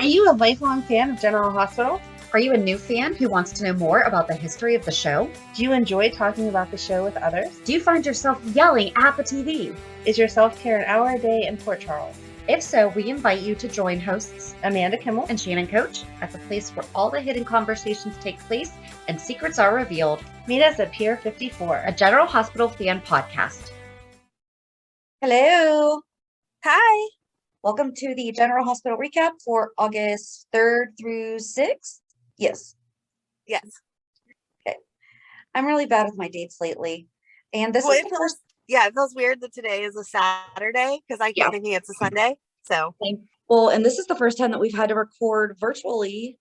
Are you a lifelong fan of General Hospital? Are you a new fan who wants to know more about the history of the show? Do you enjoy talking about the show with others? Do you find yourself yelling at the TV? Is your self-care an hour a day in Port Charles? If so, we invite you to join hosts Amanda Kimmel and Shannon Coach at the place where all the hidden conversations take place and secrets are revealed. Meet us at Pier 54, a General Hospital fan podcast. Hello. Hi. Welcome to the General Hospital recap for August 3rd through 6th. Yes. Yes. Okay. I'm really bad with my dates lately. And this is the first. Yeah, it feels weird that today is a Saturday because I keep thinking it's a Sunday. So. Well, and this is the first time that we've had to record virtually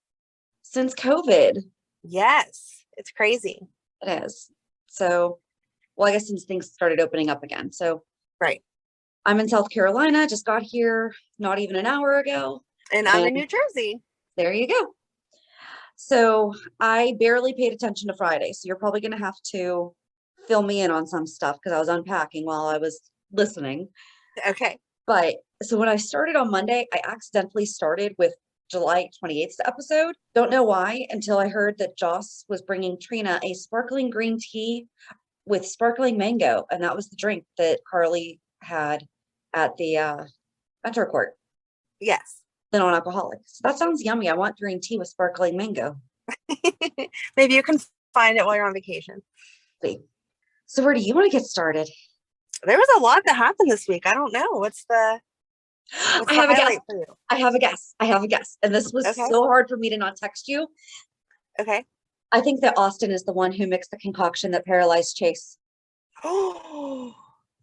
since COVID. Yes. It's crazy. It is. So, well, I guess since things started opening up again. So. Right. I'm in South Carolina, just got here not even an hour ago. And I'm in New Jersey. There you go. So I barely paid attention to Friday. So you're probably going to have to fill me in on some stuff because I was unpacking while I was listening. Okay. But so when I started on Monday, I accidentally started with July 28th episode. Don't know why until I heard that Joss was bringing Trina a sparkling green tea with sparkling mango. And that was the drink that Carly had at the Metro Court. Yes. The non-alcoholic. So that sounds yummy. I want green tea with sparkling mango. Maybe you can find it while you're on vacation. Wait. So where do you want to get started? There was a lot that happened this week. I don't know. What's the highlight for you? I have a guess. And this was so hard for me to not text you. Okay. I think that Austin is the one who mixed the concoction that paralyzed Chase. Oh,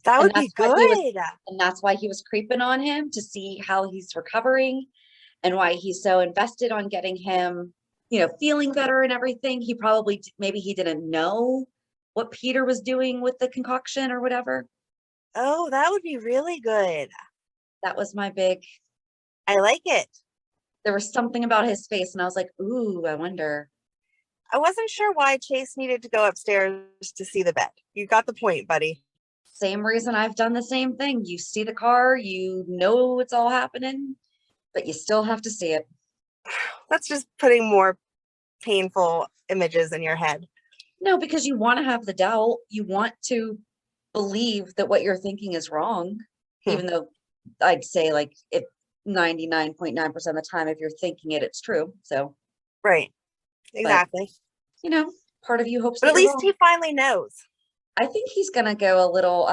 that would be good. And that's why he was creeping on him to see how he's recovering and why he's so invested on getting him, feeling better and everything. He probably, maybe he didn't know what Peter was doing with the concoction or whatever. Oh, that would be really good. That was my big. I like it. There was something about his face and I was like, ooh, I wonder. I wasn't sure why Chase needed to go upstairs to see the bed. You got the point, buddy. Same reason I've done the same thing. You see the car, you know it's all happening, but you still have to see it. That's just putting more painful images in your head. No, because you want to have the doubt. You want to believe that what you're thinking is wrong, even though I'd say like if 99.9% of the time, if you're thinking it, it's true. So. Right. Exactly. But, part of you hopes. But at least he finally knows. I think he's going to go a little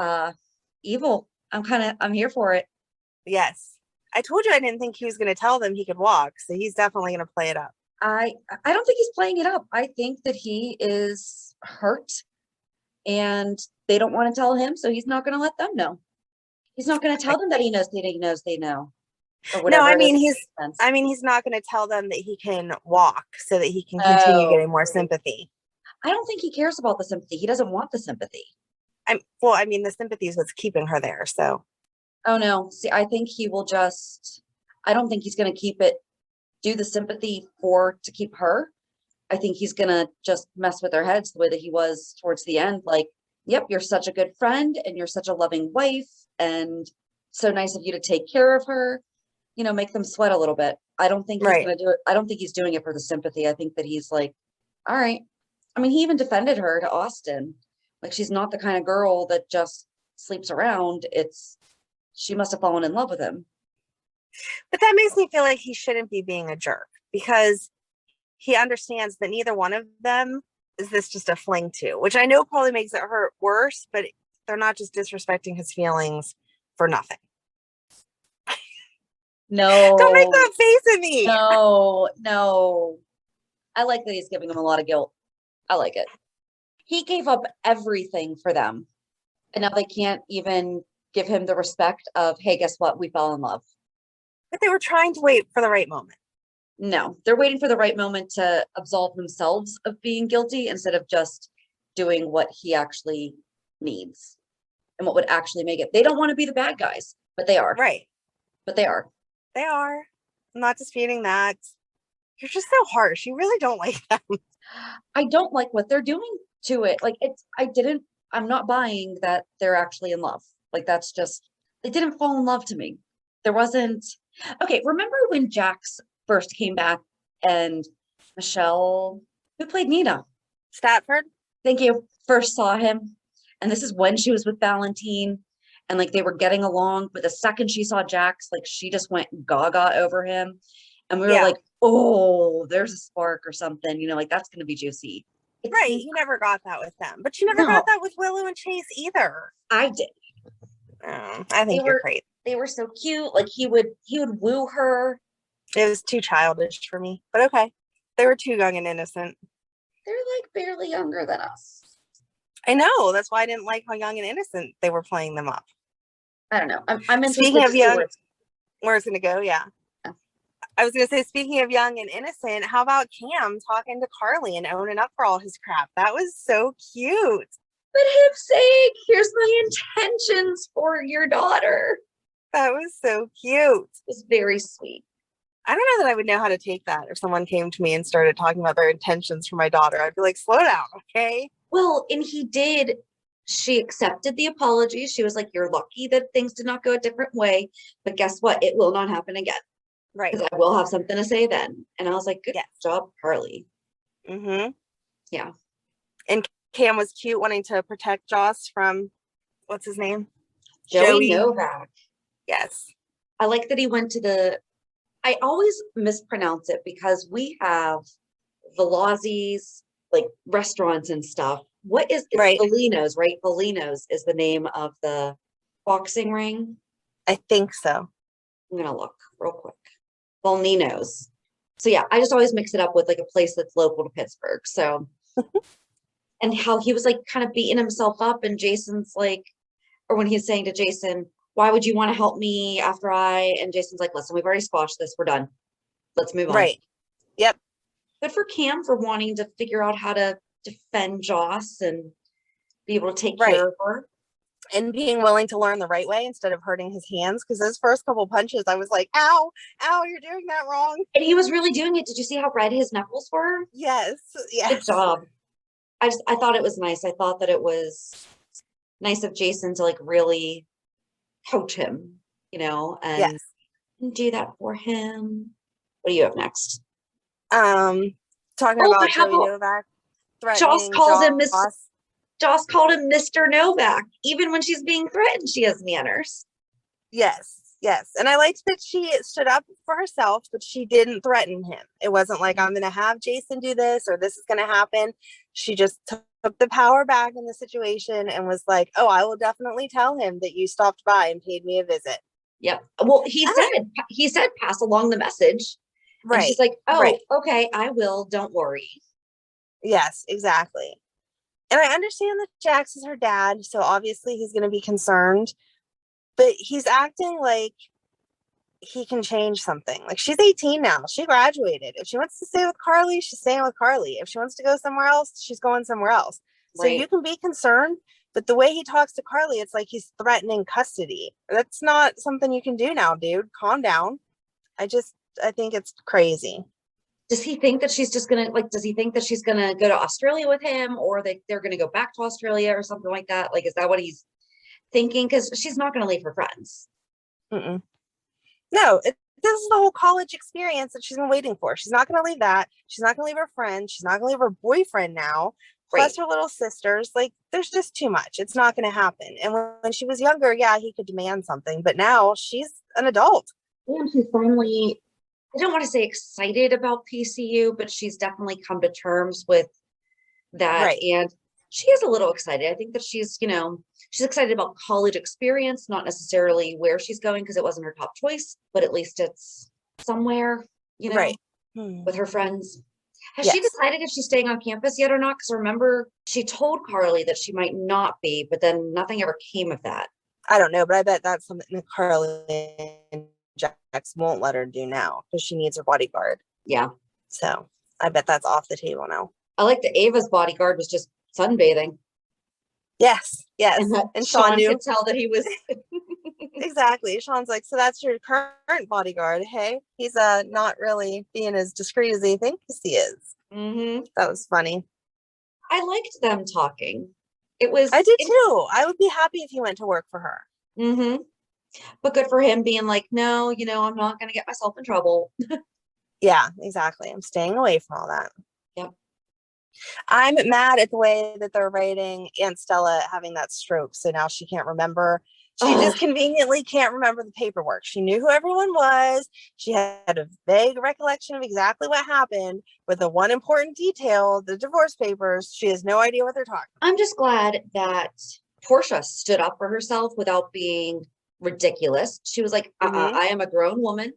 evil. I'm here for it. Yes. I told you I didn't think he was going to tell them he could walk. So he's definitely going to play it up. I don't think he's playing it up. I think that he is hurt and they don't want to tell him. So he's not going to let them know. He's not going to tell them that he knows they know. Or whatever. No, he's not going to tell them that he can walk so that he can continue getting more sympathy. I don't think he cares about the sympathy. He doesn't want the sympathy. The sympathy is what's keeping her there. So. Oh no. See, I think he will I don't think he's going to do the sympathy to keep her. I think he's going to just mess with their heads the way that he was towards the end. Like, yep, you're such a good friend and you're such a loving wife and so nice of you to take care of her, make them sweat a little bit. I don't think he's going to do it. I don't think he's doing it for the sympathy. I think that he's like, all right. I mean, he even defended her to Austin. Like, she's not the kind of girl that just sleeps around. She must have fallen in love with him. But that makes me feel like he shouldn't be being a jerk because he understands that neither one of them is this just a fling to, which I know probably makes it hurt worse, but they're not just disrespecting his feelings for nothing. No. Don't make that face at me. No. I like that he's giving him a lot of guilt. I like it. He gave up everything for them. And now they can't even give him the respect of, hey, guess what? We fell in love. But they were trying to wait for the right moment. No, they're waiting for the right moment to absolve themselves of being guilty instead of just doing what he actually needs and what would actually make it. They don't want to be the bad guys, but they are. Right. But they are. They are. I'm not disputing that. You're just so harsh. You really don't like them. I don't like what they're doing to it. Like I'm not buying that they're actually in love. Like that's just, they didn't fall in love to me. There wasn't, okay. Remember when Jax first came back, and Michelle, who played Nina, Statford. thank you, first saw him. And this is when she was with Valentine, and like they were getting along. But the second she saw Jax, like she just went gaga over him. And we were Yeah. like, oh, there's a spark or something, like that's going to be juicy. Right. You never got that with them, but you never No. got that with Willow and Chase either. I did. I think you're crazy. They were so cute. Like he would woo her. It was too childish for me, but okay. They were too young and innocent. They're like barely younger than us. I know. That's why I didn't like how young and innocent they were playing them up. I don't know. I'm interested Speaking to of see young, where it's going to go, yeah. Yeah. I was going to say, speaking of young and innocent, how about Cam talking to Carly and owning up for all his crap? That was so cute. But him saying, here's my intentions for your daughter. That was so cute. It's very sweet. I don't know that I would know how to take that if someone came to me and started talking about their intentions for my daughter. I'd be like, slow down, okay? Well, and he did. She accepted the apology. She was like, you're lucky that things did not go a different way. But guess what? It will not happen again. Right. Because I will have something to say then. And I was like, good job, Carly. Mm-hmm. Yeah. And Cam was cute, wanting to protect Joss from, what's his name? Joey Novak. Yes. I like that he went to I always mispronounce it because we have Velazzi's, like restaurants and stuff. What is it? Right. Bellino's, right? Bellino's is the name of the boxing ring. I think so. I'm going to look real quick. Bellino's. So yeah, I just always mix it up with like a place that's local to Pittsburgh. So, and how he was like kind of beating himself up, and Jason's like, or when he's saying to Jason, why would you want to help me after and Jason's like, listen, we've already squashed this. We're done. Let's move on. Right. Yep. Good for Cam for wanting to figure out how to defend Joss and be able to take care of her. And being willing to learn the right way instead of hurting his hands. Because those first couple punches, I was like, ow, you're doing that wrong. And he was really doing it. Did you see how red his knuckles were? Yes. Good job. I thought it was nice. I thought that it was nice of Jason to like really coach him, and do that for him. What do you have next? Talking about Joey Novak threatening Joss called him Mr. Novak. Even when she's being threatened, she has manners. Yes. And I liked that she stood up for herself, but she didn't threaten him. It wasn't like, I'm going to have Jason do this or this is going to happen. She just took the power back in the situation and was like, oh, I will definitely tell him that you stopped by and paid me a visit. Yep. Well, he said, pass along the message. Right. And she's like, oh, okay, I will. Don't worry. Yes, exactly. And I understand that Jax is her dad, so obviously he's going to be concerned, but he's acting like he can change something. Like, she's 18 now. She graduated. If she wants to stay with Carly, she's staying with Carly. If she wants to go somewhere else, she's going somewhere else. So you can be concerned, but the way he talks to Carly, it's like he's threatening custody. That's not something you can do now, dude. Calm down. I think it's crazy. Does he think that she's just gonna does he think that she's gonna go to Australia with him, or they're gonna go back to Australia or something like that? Like, is that what he's thinking? Because she's not gonna leave her friends. Mm-mm. No, this is the whole college experience that she's been waiting for. She's not gonna leave that. She's not gonna leave her friends. She's not gonna leave her boyfriend now. Plus her little sisters. Like, there's just too much. It's not gonna happen. And when she was younger, yeah, he could demand something, but now she's an adult. And she's finally, I don't want to say excited about PCU, but she's definitely come to terms with that. Right. And she is a little excited. I think that she's excited about college experience, not necessarily where she's going because it wasn't her top choice, but at least it's somewhere, with her friends. Has she decided if she's staying on campus yet or not? Because remember, she told Carly that she might not be, but then nothing ever came of that. I don't know, but I bet that's something that Carly and Jax won't let her do now because she needs her bodyguard. Yeah. So I bet that's off the table now. I like that Ava's bodyguard was just sunbathing. Yes. And Sean could tell that he was. Exactly. Sean's like, so that's your current bodyguard. Hey, he's not really being as discreet as he thinks he is. Mm-hmm. That was funny. I liked them talking. I did too. I would be happy if he went to work for her. Mm-hmm. But good for him being like, no, I'm not going to get myself in trouble. Yeah, exactly. I'm staying away from all that. Yep. I'm mad at the way that they're writing Aunt Stella having that stroke. So now she can't remember. She Ugh. just conveniently can't remember the paperwork. She knew who everyone was. She had a vague recollection of exactly what happened, but the one important detail, the divorce papers, she has no idea what they're talking I'm just glad that Portia stood up for herself without being ridiculous. She was like, about. I am a grown woman.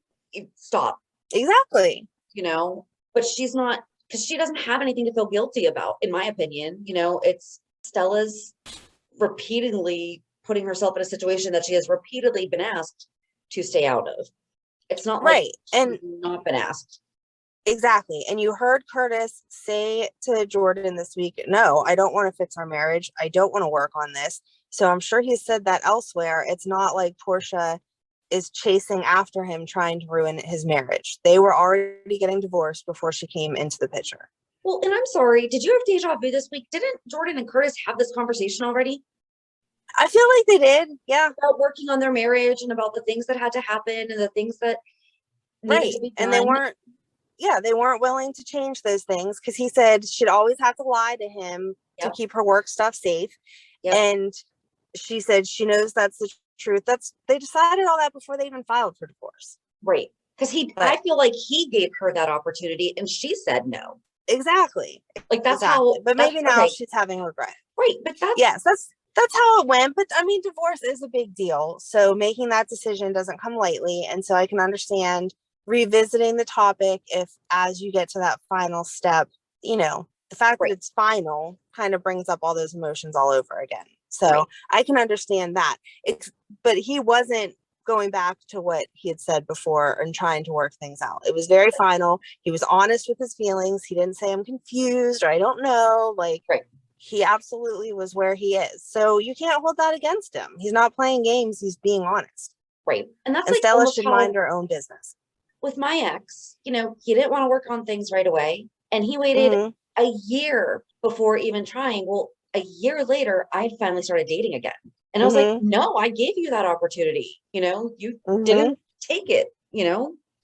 Stop, Exactly. but she's not, because she doesn't have anything to feel guilty about, in my opinion. It's Stella's repeatedly putting herself in a situation that she has repeatedly been asked to stay out of. It's not like Right. And she's not been asked. exactly. And you heard Curtis say to Jordan this week, no, I don't want to fix our marriage. I don't want to work on this. So I'm sure he said that elsewhere. It's not like Portia is chasing after him, trying to ruin his marriage. They were already getting divorced before she came into the picture. Well, and I'm sorry, did you have deja vu this week? Didn't Jordan and Curtis have this conversation already I feel like they did. Yeah. about working on their marriage and about the things that had to happen and the things that needed Right. to be And done? they weren't willing to change those things because he said she'd always have to lie to him to Yep. keep her work stuff safe. Yep. And she said she knows that's the truth. They decided all that before they even filed for divorce. Right. Because I feel like he gave her that opportunity and she said no. Exactly. Like that's exactly. how, But maybe now okay. she's having regret. Right. But Yes, that's how it went. But I mean, divorce is a big deal. So making that decision doesn't come lightly. And so I can understand revisiting the topic if as you get to that final step, the fact right. that it's final kind of brings up all those emotions all over again. So Right. I can understand that. But he wasn't going back to what he had said before and trying to work things out. It was very final. He was honest with his feelings. He didn't say I'm confused or I don't know. Like Right. He absolutely was where he is. So you can't hold that against him. He's not playing games. He's being honest. Right. And that's And like Stella almost should how mind her own business. with my ex, he didn't want to work on things right away. And he waited Mhm. a year before even trying. Well, a year later, I had finally started dating again. And I was like, Mhm. no, I gave you that opportunity. You Mhm. didn't take it,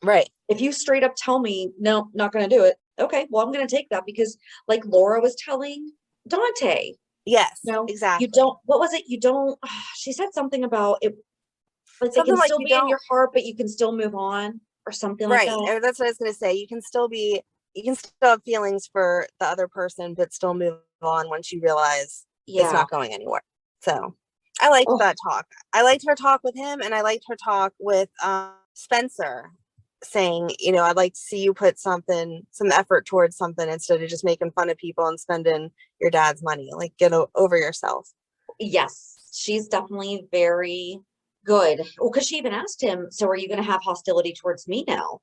Right. If you straight up tell me, no, not going to do it. Okay, well, I'm going to take that because like Laura was telling Dante, Yes, you exactly. don't, what was it? You don't, she said something about it. Like they Something can like still you be in don't. your heart, but you can still move on or something like Right. that. And that's what I was going to say. You can still have feelings for the other person, but still move on once you realize it's Yeah. not going anywhere. So I liked that talk. I liked her talk with him, and I liked her talk with Spencer saying, I'd like to see you put some effort towards something instead of just making fun of people and spending your dad's money. Like, get over yourself. Yes, she's definitely very good. Well, because she even asked him, so are you going to have hostility towards me now?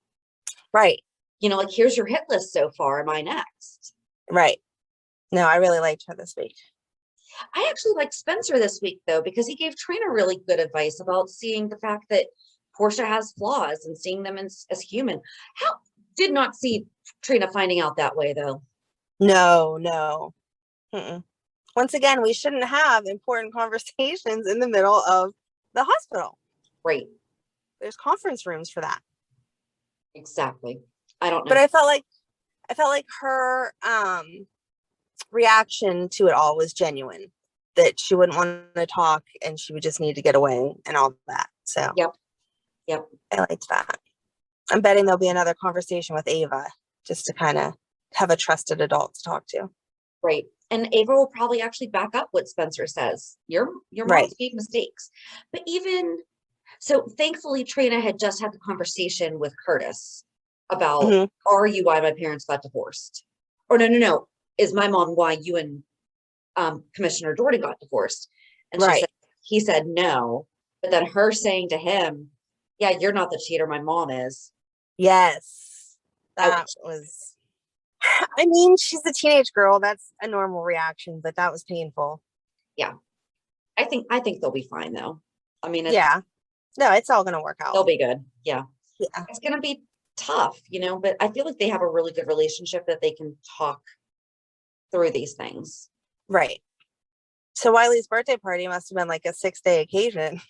Right. Like, here's your hit list so far. Am I next? Right. No, I really liked her this week. I actually liked Spencer this week, though, because he gave Trina really good advice about seeing the fact that Portia has flaws and seeing them as human. How did not see Trina finding out that way, though. No. Mm-mm. Once again, we shouldn't have important conversations in the middle of the hospital. Right. There's conference rooms for that. Exactly. I don't know. But I felt like her reaction to it all was genuine, that she wouldn't want to talk and she would just need to get away and all that. So Yep. I liked that. I'm betting there'll be another conversation with Ava just to kind of have a trusted adult to talk to. Right. And Ava will probably actually back up what Spencer says. Your mom's Right. made mistakes. But even so, thankfully, Trina had just had the conversation with Curtis about, are you why my parents got divorced? Or no. Is my mom why you and Commissioner Jordan got divorced? And he said no. But then her saying to him, yeah, you're not the cheater, my mom is. Yes. That was, I mean, she's a teenage girl. That's a normal reaction, but that was painful. Yeah. I think they'll be fine though. I mean, no, it's all going to work out. They'll be good. Yeah. Yeah. It's going to be tough, but I feel like they have a really good relationship that they can talk through these things. Right. So Wiley's birthday party must have been like a 6-day occasion.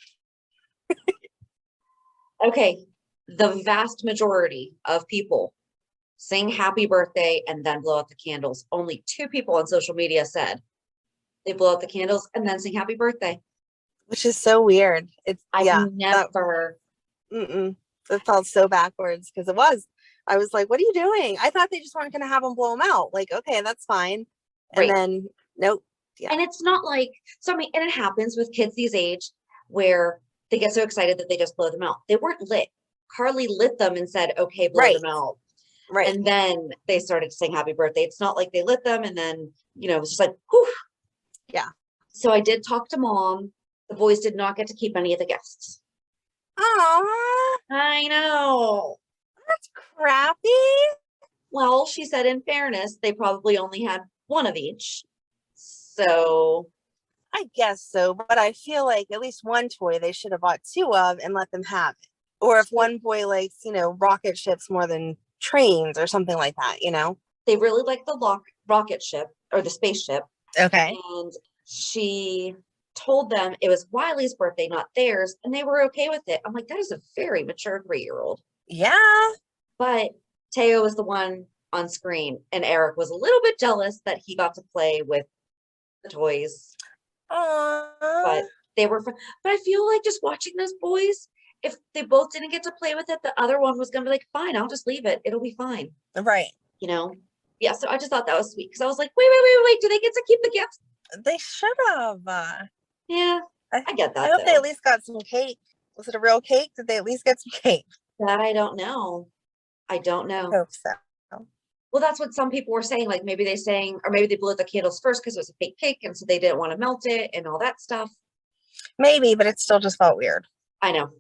Okay. The vast majority of people sing happy birthday, and then blow out the candles. Only 2 people on social media said they blow out the candles and then sing happy birthday. Which is so weird. It's I've never. It felt so backwards because I was like, what are you doing? I thought they just weren't going to have them blow them out. Like, okay, that's fine. And Right. then, nope. Yeah. And it's not like, so I mean, and it happens with kids these age where they get so excited that they just blow them out. They weren't lit. Carly lit them and said, okay, blow Right. them out. Right. And then they started to sing happy birthday. It's not like they lit them and then, it was just like, whew. Yeah. So I did talk to Mom. The boys did not get to keep any of the guests. Aw, I know. that's crappy. Well, she said in fairness, they probably only had one of each. So I guess so, but I feel like at least one toy they should have bought 2 of and let them have it. Or if one boy likes, rocket ships more than trains or something like that, they really liked the rocket ship or the spaceship. Okay. And she told them it was Wiley's birthday, not theirs, and they were okay with it. I'm like, that is a very mature 3-year-old. Yeah. But Teo was the one on screen, and Eric was a little bit jealous that he got to play with the toys. But they were fun. But I feel like just watching those boys, if they both didn't get to play with it, the other one was gonna be like, fine, I'll just leave it. It'll be fine. Right. Yeah, so I just thought that was sweet because I was like, wait, do they get to keep the gifts? They should have. Yeah, I get that. I hope they at least got some cake. Was it a real cake? Did they at least get some cake? That I don't know. I don't know. I hope so. Well, that's what some people were saying. Like maybe or maybe they blew out the candles first because it was a fake cake, and so they didn't want to melt it and all that stuff. Maybe, but it still just felt weird. I know.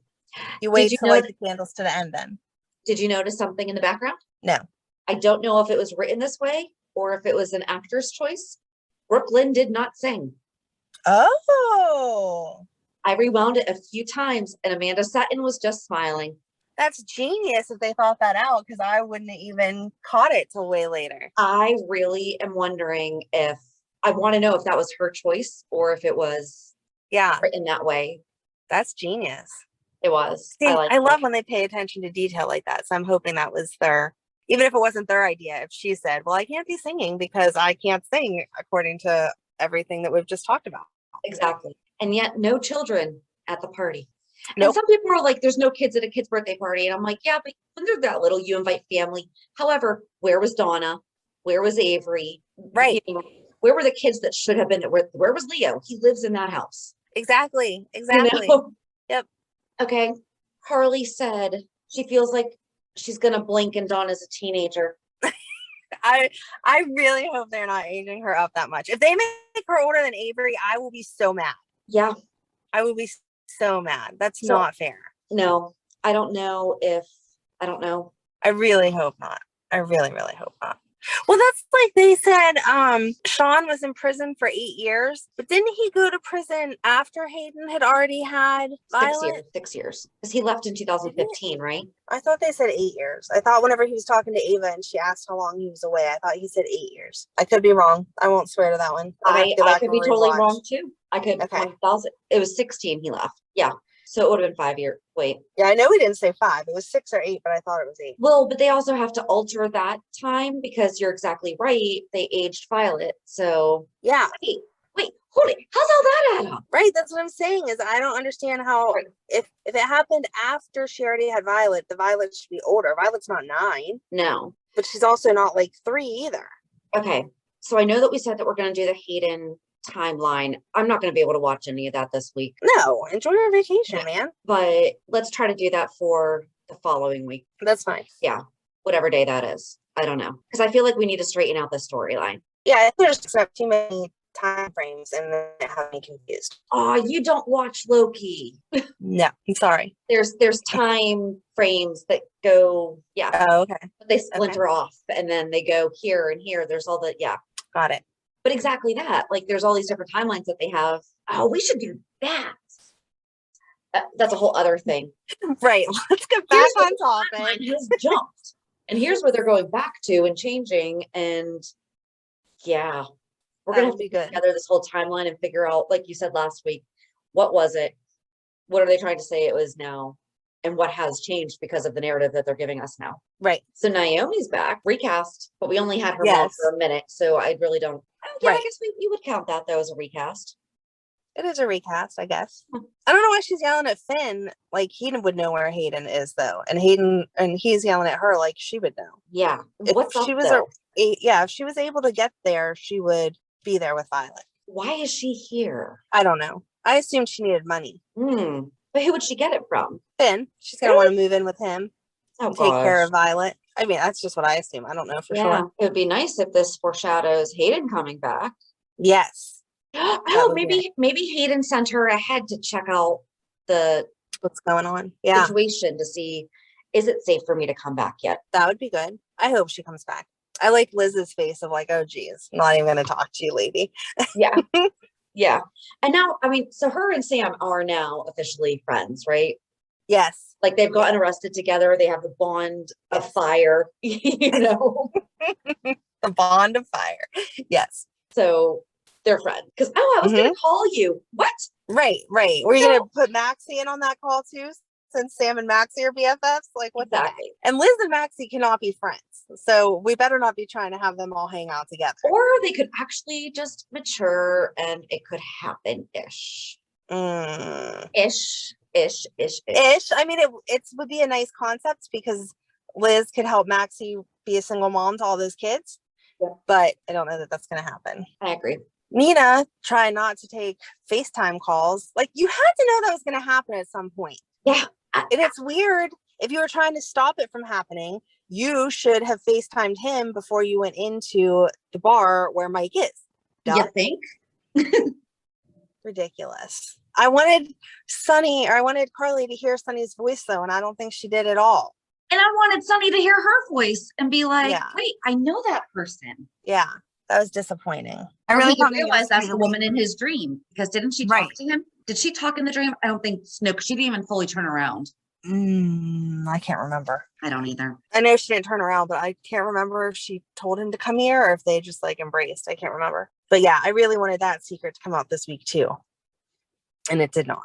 You wait to light the candles to the end then. Did you notice something in the background? No. I don't know if it was written this way or if it was an actor's choice. Brooklyn did not sing. Oh. I rewound it a few times and Amanda Sutton was just smiling. That's genius if they thought that out because I wouldn't have even caught it till way later. I really am wondering I want to know if that was her choice or if it was written that way. That's genius. It was. See, I love when they pay attention to detail like that. So I'm hoping that was even if it wasn't their idea, if she said, well, I can't be singing because I can't sing according to everything that we've just talked about. Exactly. And yet no children at the party. Nope. And some people are like, there's no kids at a kid's birthday party. And I'm like, yeah, but when they're that little, you invite family. However, where was Donna? Where was Avery? Right. Where were the kids that should have been there? Where was Leo? He lives in that house. Exactly. Yep. Okay. Carly said she feels like she's going to blink and Donna's a teenager. I really hope they're not aging her up that much. If they make her older than Avery, I will be so mad. Yeah. I will be so mad. That's not fair. No, I don't know. I really hope not. I really, really hope not. Well, that's like they said, Sean was in prison for 8 years, but didn't he go to prison after Hayden had already had Violet? 6 years. Because he left in 2015, right? I thought they said 8 years. I thought whenever he was talking to Ava and she asked how long he was away, I thought he said 8 years. I could be wrong. I won't swear to that one. I could be totally wrong too. I could. Okay. 1,000. It was 16 he left. Yeah. So it would have been 5 years. Wait. Yeah, I know he didn't say 5. It was 6 or 8, but I thought it was 8. Well, but they also have to alter that time because you're exactly right. They aged Violet. So yeah. Wait, hold it. How's all that add up? Right. That's what I'm saying is I don't understand how if it happened after she already had Violet, the Violet should be older. Violet's not 9. No. But she's also not like 3 either. Okay. So I know that we said that we're going to do the Hayden timeline. I'm not going to be able to watch any of that this week. No, enjoy your vacation, man. But let's try to do that for the following week. That's fine. Yeah. Whatever day that is. I don't know. Because I feel like we need to straighten out the storyline. Yeah, there's just too many time frames and then it has me confused. Oh, you don't watch Loki. No, I'm sorry. There's time frames that go, Oh, okay. They splinter off and then they go here and here. There's all the, Got it. But exactly that. Like there's all these different timelines that they have. Oh, we should do that. That's a whole other thing. Right. Let's get back on topic. Has jumped. And here's where they're going back to and changing. And we're going to have to put together this whole timeline and figure out, like you said last week, what was it? What are they trying to say it was now? and what has changed because of the narrative that they're giving us now. Right. So Naomi's back, recast, but we only had her mom Yes. for a minute, so I really don't. Oh, yeah, I Right. guess you would count that though as a recast. It is a recast, I guess. I don't know why she's yelling at Finn. Like, Hayden would know where Hayden is, though, and he's yelling at her like she would know. Yeah. If What's up she was though? if she was able to get there, she would be there with Violet. Why is she here? I don't know. I assumed she needed money. But who would she get it from? Finn. She's gonna want to move in with him Oh, and take care gosh. of Violet. I mean, that's just what I assume. I don't know for Yeah, sure. it would be nice if this foreshadows Hayden coming back. Yes. Oh, would be maybe Hayden sent her ahead to check out the What's going on? Yeah, situation to see, is it safe for me to come back yet? that would be good. I hope she comes back. I like Liz's face of like, oh geez, I'm not even gonna talk to you, lady. Yeah. Yeah. And now, I mean, so her and Sam are now officially friends, right? Yes. Like they've gotten arrested together. They have the bond of fire, you know? The bond of fire. Yes. So they're friends. Because, I was going to call you. What? Right. Were you gonna put Maxie in on that call too? Since Sam and Maxie are BFFs? Like, what the heck? Exactly. And Liz and Maxie cannot be friends. So we better not be trying to have them all hang out together. Or they could actually just mature and it could happen-ish. Ish. I mean, it would be a nice concept because Liz could help Maxie be a single mom to all those kids. Yeah. But I don't know that that's going to happen. I agree. Nina, try not to take FaceTime calls. Like, you had to know that was going to happen at some point. Yeah. And it's weird. If you were trying to stop it from happening, you should have FaceTimed him before you went into the bar where Mike is. You think? Ridiculous. I wanted Carly to hear Sunny's voice though, and I don't think she did at all. And I wanted Sunny to hear her voice and be like, Yeah. wait, I know that person. Yeah, that was disappointing. I really thought didn't realize that's the woman in his dream, because didn't she Right. talk to him? Did she talk in the dream? I don't think no, because she didn't even fully turn around. I can't remember. I don't either. I know she didn't turn around, but I can't remember if she told him to come here or if they just like embraced. I can't remember. But yeah, I really wanted that secret to come out this week too. And it did not.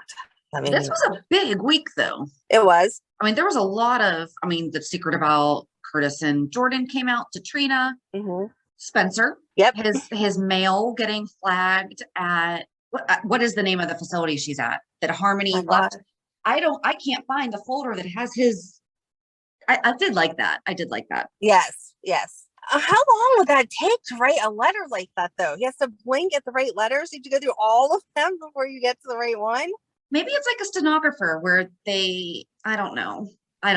This was a big week though. It was. I mean, there was a lot of, the secret about Curtis and Jordan came out to Trina. Spencer. Yep. His mail getting flagged at, what is the name of the facility she's at that Harmony left? I can't find the folder that has his, I did like that. Yes. How long would that take to write a letter like that though? He has to blink at the right letters. You have to go through all of them before you get to the right one. Maybe it's like a stenographer where I don't know. I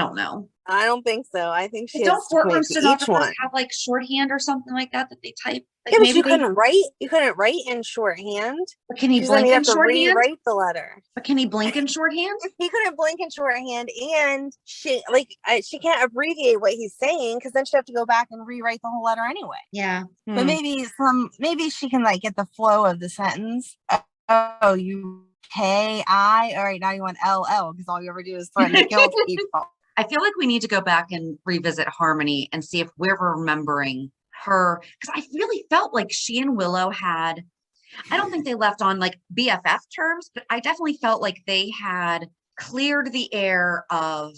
don't think so. I think she don't courtroom each stenographers one. have like shorthand or something like that they type? Like Yeah, but maybe you couldn't write. You couldn't write in shorthand. But can he 'Cause then blink you in have to shorthand? rewrite the letter. But can he blink in shorthand? He couldn't blink in shorthand, and she can't abbreviate what he's saying because then she'd have to go back and rewrite the whole letter anyway. Yeah. But maybe she can like get the flow of the sentence. Oh, you K-I. All right, now you want L-L because all you ever do is threaten to kill people. I feel like we need to go back and revisit Harmony and see if we're remembering her, because I really felt like she and Willow had, I don't think they left on like BFF terms, but I definitely felt like they had cleared the air of,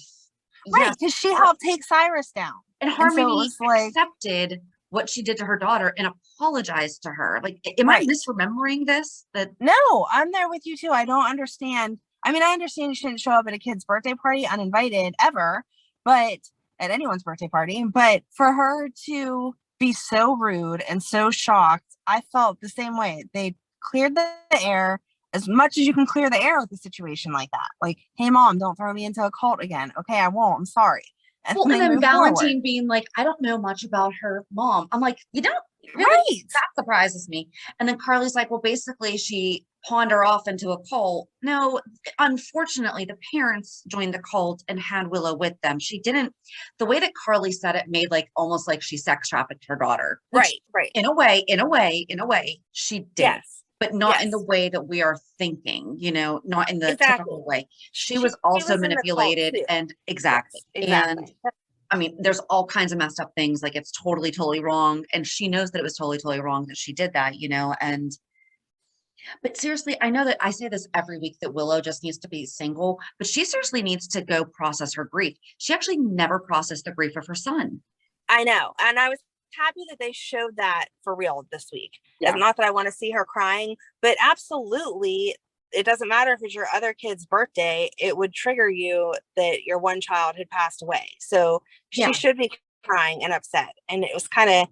right, because she helped take Cyrus down. And Harmony so accepted what she did to her daughter and apologized to her. Like, am I misremembering this? No, I'm there with you too. I don't understand. I mean, I understand you shouldn't show up at a kid's birthday party uninvited ever, but at anyone's birthday party, but for her to be so rude and so shocked, I felt the same way. They cleared the air as much as you can clear the air with a situation like that. Like, hey mom, don't throw me into a cult again. Okay, I won't. I'm sorry. And then Valentine being like, I don't know much about her mom. I'm like, you don't? Really? Right. That surprises me. And then Carly's like, well, basically she pawned her off into a cult. No, unfortunately, the parents joined the cult and had Willow with them. She didn't, the way that Carly said it made like almost like she sex trafficked her daughter. Right. In a way, she did. Yes. But not in the way that we are thinking, not in the typical way. She was also manipulated and exactly. And I mean, there's all kinds of messed up things. Like it's totally, totally wrong. And she knows that it was totally, totally wrong that she did that, and But seriously, I know that I say this every week that Willow just needs to be single, but she seriously needs to go process her grief. She actually never processed the grief of her son. I know. And I was happy that they showed that for real this week. Yeah. It's not that I want to see her crying, but absolutely, it doesn't matter if it's your other kid's birthday, it would trigger you that your one child had passed away. So Yeah. she should be crying and upset. And it was kind of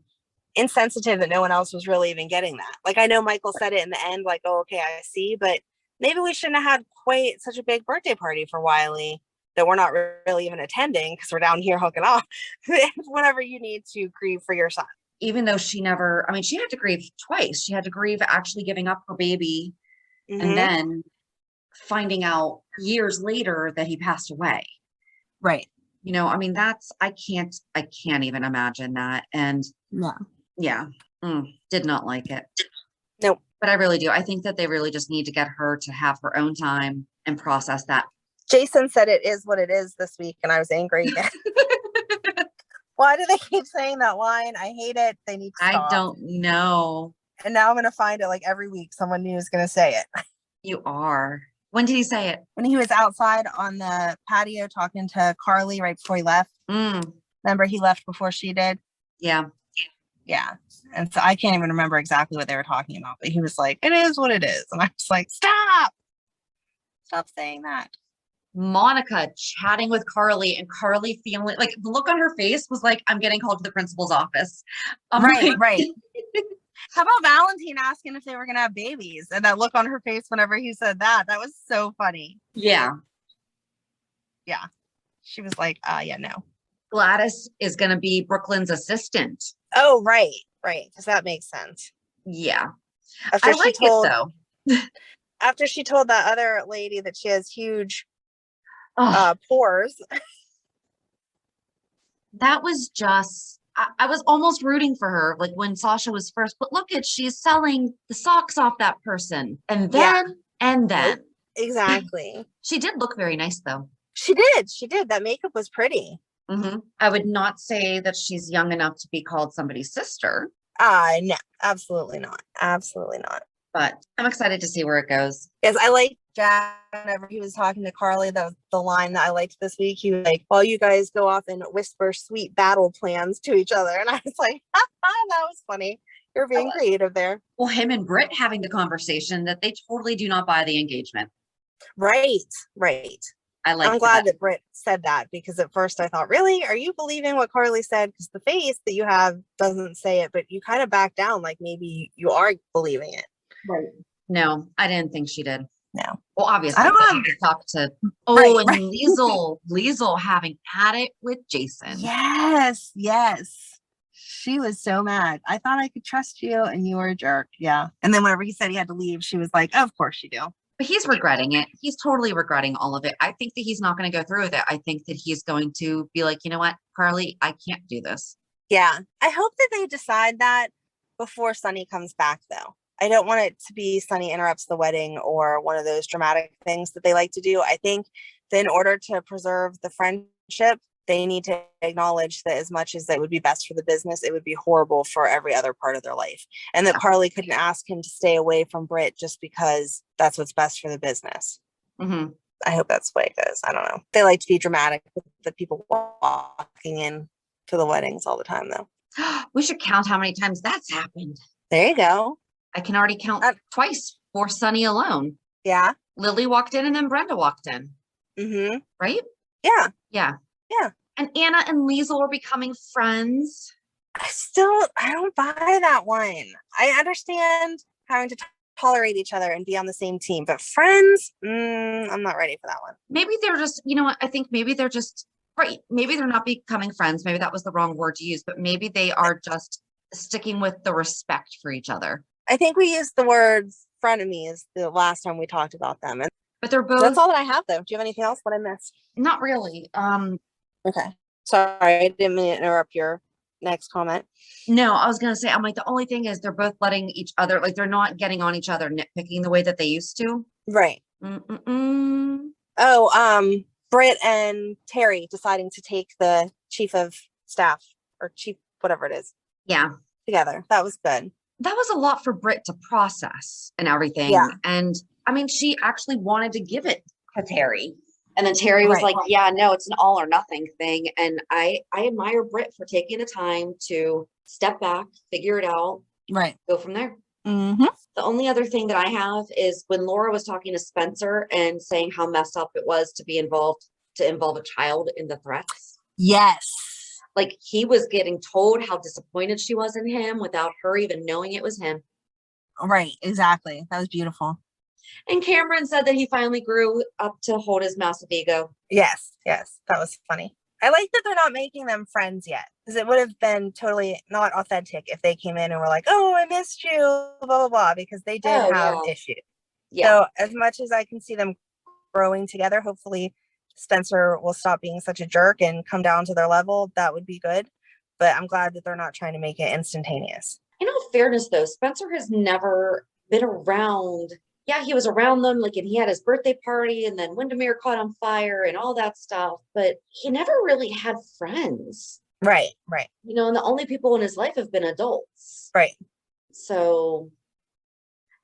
insensitive that no one else was really even getting that. Like, I know Michael said it in the end, like, oh, okay, I see, but maybe we shouldn't have had quite such a big birthday party for Wiley that we're not really even attending because we're down here hooking off whenever you need to grieve for your son. Even though she never, I mean, she had to grieve twice. She had to grieve actually giving up her baby and then finding out years later that he passed away. Right. You know, I mean, I can't even imagine that. And yeah, did not like it. Nope. But I really do. I think that they really just need to get her to have her own time and process that. Jason said it is what it is this week, and I was angry again. Why do they keep saying that line? I hate it. They need to stop. I don't know. And now I'm going to find it like every week. Someone new is going to say it. You are. When did he say it? When he was outside on the patio talking to Carly right before he left. Remember, he left before she did? Yeah. Yeah. And so I can't even remember exactly what they were talking about, but he was like, it is what it is. And I was like, stop saying that. Monica Chatting with Carly, and Carly feeling like the look on her face was like, I'm getting called to the principal's office. Right. How about Valentine asking if they were going to have babies? And that look on her face whenever he said that was so funny. Yeah. She was like, yeah, no. Gladys is going to be Brooklyn's assistant. Oh, right. Because that makes sense. Yeah. After I like it though. After she told that other lady that she has huge pores. That was just, I was almost rooting for her, like when Sasha was first, but look at, she's selling the socks off that person. And then. Nope. Exactly. She did look very nice though. She did. That makeup was pretty. I would not say that she's young enough to be called somebody's sister. No, absolutely not. But I'm excited to see where it goes. Yes, I like Jack whenever he was talking to Carly, the line that I liked this week. He was like, while you guys go off and whisper sweet battle plans to each other. And I was like, that was funny. You're being creative there. Well, him and Britt having the conversation that they totally do not buy the engagement. Right. I'm glad that Britt said that, because at first I thought, really? Are you believing what Carly said? Because the face that you have doesn't say it, but you kind of back down like maybe you are believing it. Right. No, I didn't think she did. No. Well, obviously, I don't I know. to talk to. Liesel having had it with Jason. Yes. She was so mad. I thought I could trust you, and you were a jerk. Yeah. And then whenever he said he had to leave, she was like, "Of course you do." But he's regretting it. He's totally regretting all of it. I think that he's not going to go through with it. I think that he's going to be like, you know what, Carly, I can't do this. Yeah. I hope that they decide that before Sunny comes back, though. I don't want it to be Sunny interrupts the wedding or one of those dramatic things that they like to do. I think that in order to preserve the friendship, they need to acknowledge that as much as it would be best for the business, it would be horrible for every other part of their life. And that Carly couldn't ask him to stay away from Britt just because that's what's best for the business. I hope that's the way it goes. I don't know. They like to be dramatic with the people walking in to the weddings all the time, though. We should count how many times that's happened. There you go. I can already count twice for Sunny alone. Yeah. Don't walked in and then Brenda walked in. Right? Yeah. And Anna and Liesel are becoming friends. I don't buy that one. I understand having to tolerate each other and be on the same team, but friends, I'm not ready for that one. Maybe they're just, you know what? I think maybe they're just, right. Maybe they're not becoming friends. Maybe that was the wrong word to use, but maybe they are just sticking with the respect for each other. I think we used the words frenemies the last time we talked about them. But they're both. That's all that I have, though. Do you have anything else that I missed? Not really. Okay. Sorry, I didn't mean to interrupt your next comment. No, I was going to say, I'm like, the only thing is they're both letting each other, like they're not getting on each other, nitpicking the way that they used to. Right. Oh, Britt and Terry deciding to take the chief of staff or chief, whatever it is. Yeah. Together. That was good. that was a lot for Britt to process and everything. Yeah. And I mean, she actually wanted to give it to Terry. And then Terry was like, yeah, no, it's an all or nothing thing. And I admire Britt for taking the time to step back, figure it out, Right. go from there. Mm-hmm. The only other thing that I have is when Laura was talking to Spencer and saying how messed up it was to involve a child in the threats. Yes. Like he was getting told how disappointed she was in him without her even knowing it was him. Right. Exactly. That was beautiful. And Cameron said that he finally grew up to hold his massive ego. Yes. Yes. That was funny. I like that they're not making them friends yet, because it would have been totally not authentic if they came in and were like, oh, I missed you, blah, blah, blah, because they did have issues. Yeah. So as much as I can see them growing together, hopefully Spencer will stop being such a jerk and come down to their level. That would be good. But I'm glad that they're not trying to make it instantaneous. In all fairness, though, Spencer has never been around. Yeah, he was around them, like, and he had his birthday party, and then Windermere caught on fire and all that stuff. But he never really had friends. Right, right. You know, and the only people in his life have been adults. Right. So,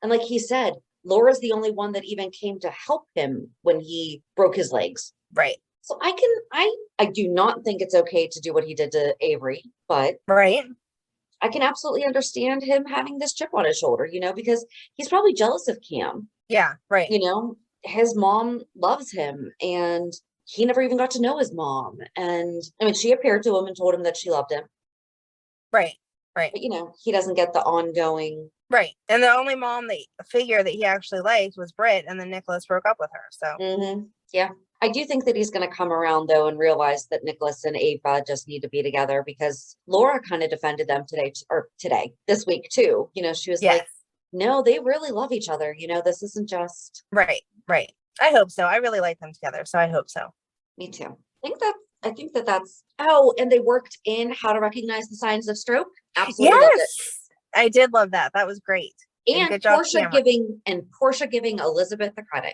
and like he said, Laura's the only one that even came to help him when he broke his legs. Right. So I do not think it's okay to do what he did to Avery, but right. I can absolutely understand him having this chip on his shoulder, you know, because he's probably jealous of Cam. Yeah, right. You know, his mom loves him and he never even got to know his mom. And I mean, she appeared to him and told him that she loved him. Right, right. But, you know, he doesn't get the ongoing. Right. And the only figure that he actually liked was Britt, and then Nicholas broke up with her. So, yeah. I do think that he's going to come around, though, and realize that Nicholas and Ava just need to be together, because Laura kind of defended them this week, too. You know, she was like, no, they really love each other. You know, this isn't just. Right, right. I hope so. I really like them together, so I hope so. Me too. I think that's. Oh, and they worked in how to recognize the signs of stroke. Absolutely loved it. I did love that. That was great. And good job, Portia giving Elizabeth the credit.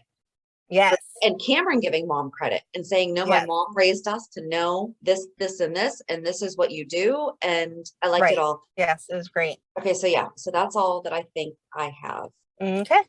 Yes. And Cameron giving mom credit and saying, no, my mom raised us to know this, and this is what you do. And I liked it all. Yes, it was great. Okay, so yeah, so that's all that I think I have. Okay.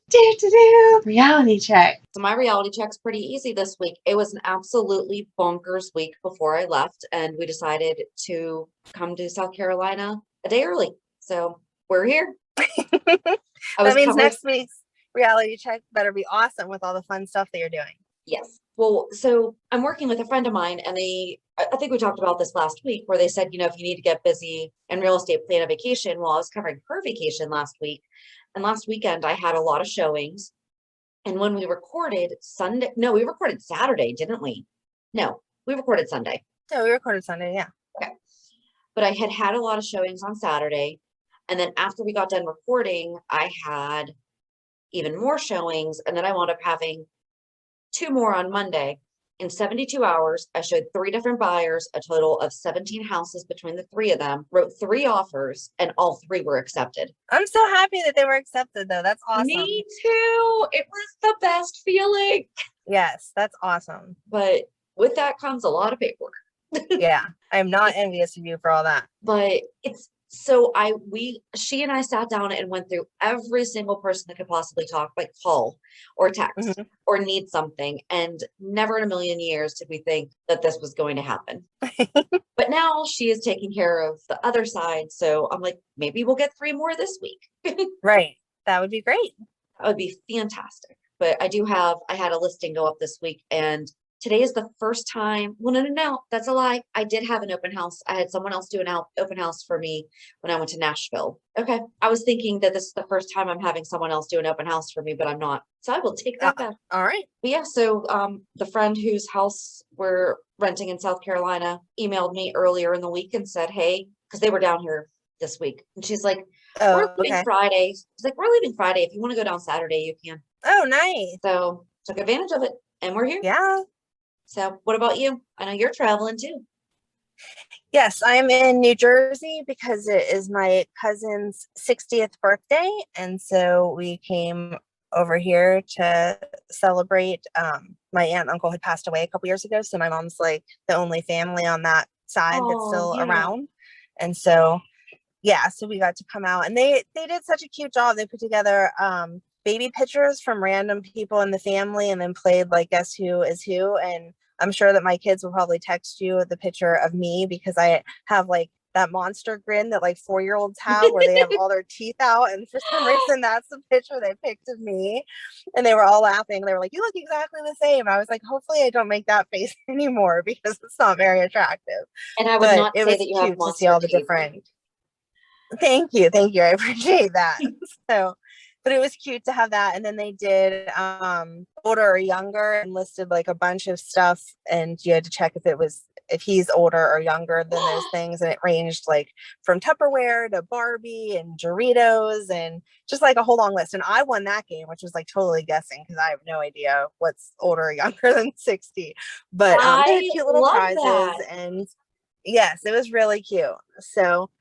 Reality check. So my reality check's pretty easy this week. It was an absolutely bonkers week before I left, and we decided to come to South Carolina a day early. So we're here. That means next week's reality check better be awesome with all the fun stuff that you're doing. Yes. Well, so I'm working with a friend of mine, and I think we talked about this last week, where they said, you know, if you need to get busy in real estate, plan a vacation. Well, I was covering her vacation last week, and last weekend I had a lot of showings. And when we recorded we recorded Saturday, didn't we? No, we recorded Sunday. No, we recorded Sunday. Yeah. Okay. But I had a lot of showings on Saturday. And then after we got done recording, I had even more showings. And then I wound up having 2 more on Monday. In 72 hours, I showed 3 different buyers, a total of 17 houses between the 3 of them, wrote 3 offers, and all 3 were accepted. I'm so happy that they were accepted, though. That's awesome. Me too. It was the best feeling. Yes, that's awesome. But with that comes a lot of paperwork. Yeah, I'm not envious of you for all that. But she and I sat down and went through every single person that could possibly talk, like call or text or need something. And never in a million years did we think that this was going to happen. But now she is taking care of the other side. So I'm like, maybe we'll get 3 more this week. Right. That would be great. That would be fantastic. But I had a listing go up this week, and today is the first time. Well, no, that's a lie. I did have an open house. I had someone else do an open house for me when I went to Nashville. Okay. I was thinking that this is the first time I'm having someone else do an open house for me, but I'm not. So I will take that back. All right. But yeah. So the friend whose house we're renting in South Carolina emailed me earlier in the week and said, hey, because they were down here this week. And she's like, we're leaving Friday. She's like, we're leaving Friday. If you want to go down Saturday, you can. Oh, nice. So took advantage of it, and we're here. Yeah. So what about you? I know you're traveling too. Yes, I'm in New Jersey because it is my cousin's 60th birthday. And so we came over here to celebrate. My aunt and uncle had passed away a couple years ago. So my mom's like the only family on that side that's still around. And so yeah, so we got to come out, and they did such a cute job. They put together baby pictures from random people in the family, and then played like guess who is who. And I'm sure that my kids will probably text you the picture of me, because I have like that monster grin that like 4-year-olds have, where they have all their teeth out, and for some reason that's the picture they picked of me. And they were all laughing. They were like, you look exactly the same. I was like, hopefully I don't make that face anymore, because it's not very attractive. And I would But not it say was that you have cute to see monster all the teeth. different. Thank you. I appreciate that. So, but it was cute to have that. And then they did older or younger, and listed like a bunch of stuff, and you had to check if he's older or younger than those things. And it ranged like from Tupperware to Barbie and Doritos, and just like a whole long list. And I won that game, which was like totally guessing, because I have no idea what's older or younger than 60. But they had cute little love prizes, that. and yes, it was really cute. So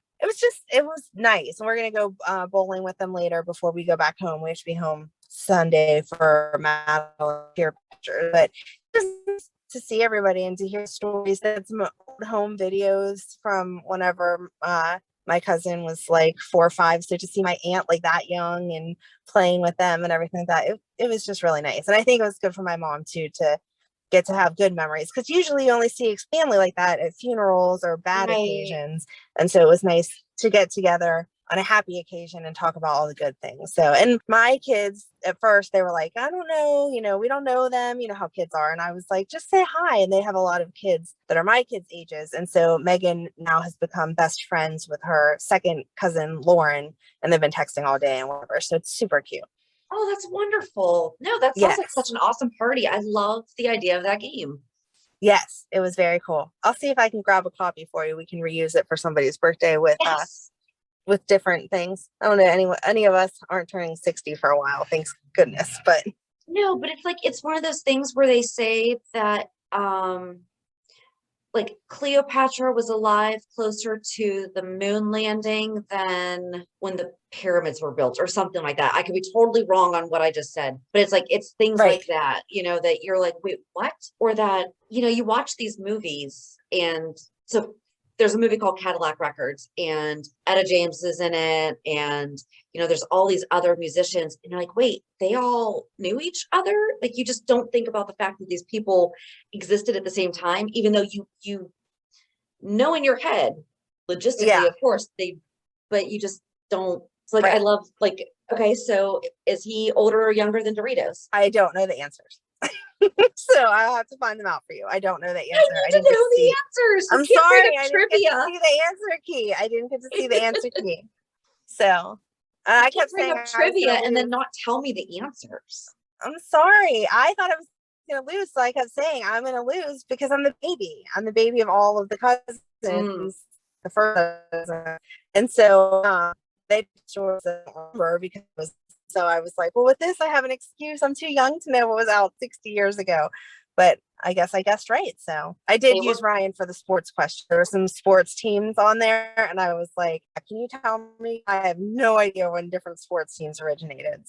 it was nice. And we're gonna go bowling with them later before we go back home. We have to be home Sunday for Madeline peer picture. But just to see everybody and to hear stories, that some old home videos from whenever my cousin was like 4 or 5. So to see my aunt like that young and playing with them and everything like that, it was just really nice. And I think it was good for my mom too, to get to have good memories, because usually you only see family like that at funerals or bad occasions. And so it was nice to get together on a happy occasion and talk about all the good things. So, and my kids at first, they were like, I don't know, we don't know them, how kids are. And I was like, just say hi. And they have a lot of kids that are my kids' ages. And so Megan now has become best friends with her second cousin, Lauren, and they've been texting all day and whatever. So it's super cute. Oh, that's wonderful. No, that sounds like such an awesome party. I love the idea of that game. Yes, it was very cool. I'll see if I can grab a copy for you. We can reuse it for somebody's birthday with different things. I don't know, any of us aren't turning 60 for a while, thanks goodness. But no, but it's one of those things where they say that like Cleopatra was alive closer to the moon landing than when the pyramids were built, or something like that. I could be totally wrong on what I just said, but it's things like that, that you're like, wait, what? Or that, you watch these movies, and so there's a movie called Cadillac Records, and Etta James is in it, and there's all these other musicians, and you're like, wait, they all knew each other? Like, you just don't think about the fact that these people existed at the same time, even though you know in your head, logistically, of course, but you just don't. It's like, I love, like, okay, so is he older or younger than Doritos? I don't know the answers. So I'll have to find them out for you. I don't know the answer. I didn't know the answers. I'm sorry, I didn't get to see the answer key. I didn't get to see the answer key. So I kept saying up trivia and then not tell me the answers. I'm sorry. I thought I was gonna lose, so I kept saying I'm gonna lose because I'm the baby. I'm the baby of all of the cousins, the first, and so they chose a number because. So I was like, well, with this, I have an excuse. I'm too young to know what was out 60 years ago. But I guess I guessed right. So I did use Ryan for the sports question. There were some sports teams on there. And I was like, can you tell me? I have no idea when different sports teams originated.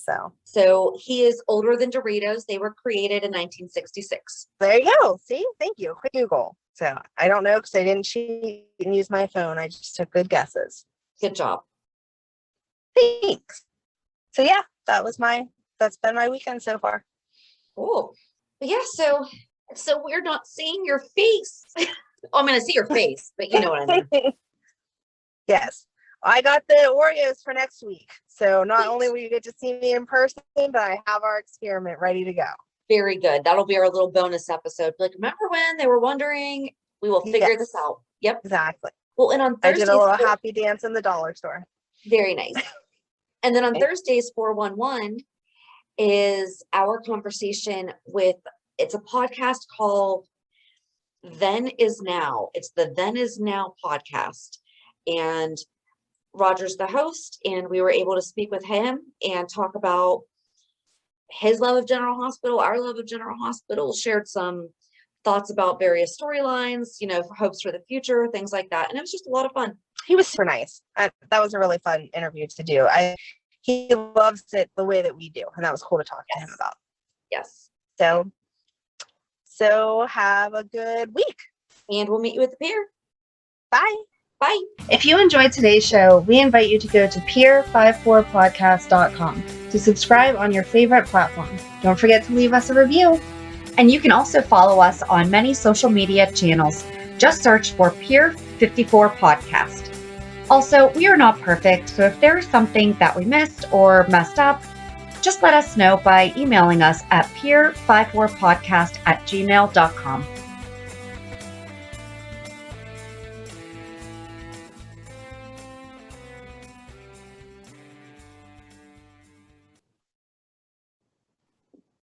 So he is older than Doritos. They were created in 1966. There you go. See? Thank you. Quick Google. So I don't know, because I didn't cheat and use my phone. I just took good guesses. Good job. Thanks. So yeah, that's been my weekend so far. Cool. But yeah, so we're not seeing your face. I'm gonna see your face, but you know what I mean. Yes. I got the Oreos for next week. So not only will you get to see me in person, but I have our experiment ready to go. Very good. That'll be our little bonus episode. Like, remember when they were wondering? We will figure this out. Yep. Exactly. Well, and on Thursdays, I did a little happy dance in the dollar store. Very nice. And then on Thursdays, 411 is our conversation with, it's a podcast called Then Is Now. It's the Then Is Now podcast. And Roger's the host, and we were able to speak with him and talk about his love of General Hospital, our love of General Hospital, shared some thoughts about various storylines, for hopes for the future, things like that. And it was just a lot of fun. He was super nice. That was a really fun interview to do. He loves it the way that we do, and that was cool to talk to him about. Yes. So have a good week. And we'll meet you at the pier. Bye. Bye. If you enjoyed today's show, we invite you to go to peer54podcast.com to subscribe on your favorite platform. Don't forget to leave us a review. And you can also follow us on many social media channels. Just search for Peer 54 Podcast. Also, we are not perfect, so if there is something that we missed or messed up, just let us know by emailing us at peer54podcast@gmail.com.